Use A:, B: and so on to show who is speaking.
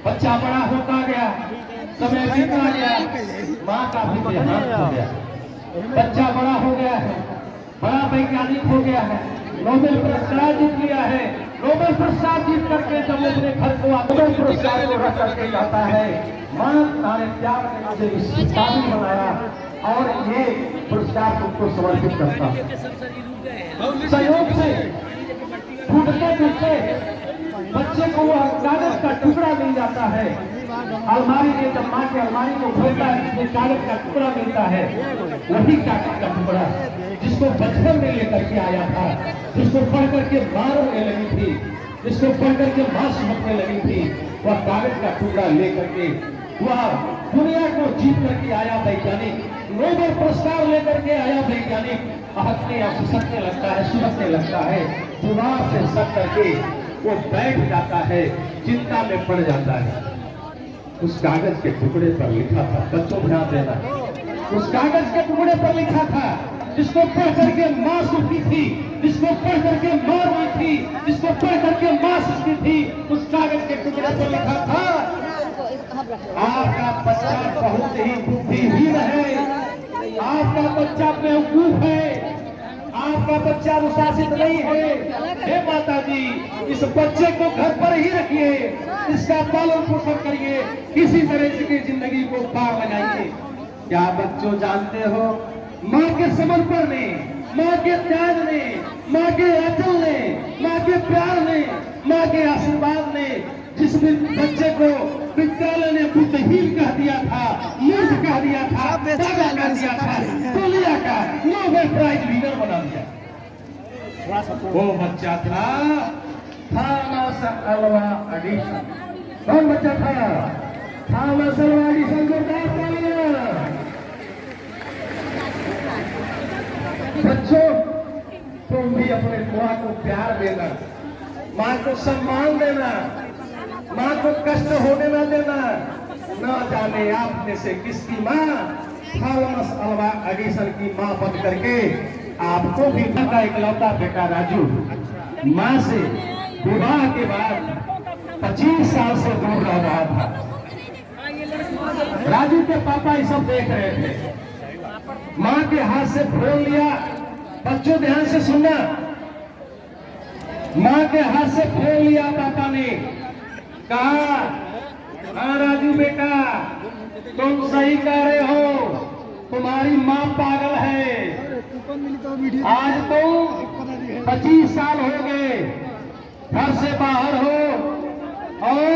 A: बच्चा बड़ा होता गया, समय बीतता गया, माँ का भी देहांत हो गया। बच्चा बड़ा हो गया है, बड़ा वैज्ञानिक हो गया है, नोबेल पुरस्कार जीत लिया है। नोबेल पुरस्कार जीत करके जब वो अपने घर को नोबेल पुरस्कार को रख करके जाता है, माँ तारे प्यार ने मुझे इस काबिल बनाया और ये पुरस्कार तुमको समर्पित करता हूँ। सहयोग से टूटते टूटते बच्चे को वह कागज का टुकड़ा मिल जाता है। अलमारी में जब माँ के अलमारी को खोलता है, जिसमें कागज का टुकड़ा मिलता है, वही कागज का टुकड़ा जिसको बचपन में लेकर के आया था, जिसको पढ़ करके माँ रोने लगी थी, जिसको पढ़ करके माँ समझने लगी थी, वह कागज का टुकड़ा लेकर के वह दुनिया को जीत करके आया वैज्ञानिक, नोबेल पुरस्कार लेकर के आया वैज्ञानिक हंसने या सुसकने लगता है, सुनने लगता है, दिमाग से सक करके वो बैठ जाता है, चिंता में पड़ जाता है। उस कागज के टुकड़े पर लिखा था, बच्चों ध्यान देना, उस कागज के टुकड़े पर लिखा था, जिसको पढ़ करके माँ सुखी थी, जिसको पढ़ करके माँ रोई थी, जिसको पढ़ करके माँ सुखी थी, उस कागज के टुकड़े पर लिखा था, आपका बच्चा बहुत ही बुद्धिहीन है, आपका बच्चा बेवकूफ है, आपका बच्चा अनुशासित नहीं है। हे माता जी, इस बच्चे को घर पर ही रखिए, इसका पालन पोषण करिए, किसी तरह से जिंदगी को पार लगाइए। क्या बच्चों जानते हो, माँ के समर्पण ने, माँ के त्याग ने, माँ के आंचल ने, माँ के प्यार ने, माँ के आशीर्वाद ने जिस बच्चे को विद्यालय ने बुद्धिहीन कह दिया था, मूर्ख कह दिया था, पागल कह दिया था, दुनिया का नोबेल प्राइज विनर बना दिया, वो बच्चा था थॉमस अल्वा एडिसन। कौन बच्चा था? Thomas Alva Edison. बच्चों, तुम भी अपने माँ को प्यार देना, माँ को सम्मान देना, माँ को कष्ट होने न देना। न जाने आप में से किसकी माँ थॉमस अल्वा एडिसन की माँ बन करके आपको भी का इकलौता बेटा राजू माँ से विवाह के बाद 25 साल से दूर रह रहा था। राजू के पापा ये सब देख रहे थे, माँ के हाथ से फोन लिया। बच्चों ध्यान से सुनना, माँ के हाथ से फोन लिया पापा ने, कहा, हाँ राजू बेटा, तुम सही कह रहे हो, तुम्हारी माँ पागल है। आज तुम 25 साल हो गए घर से बाहर हो और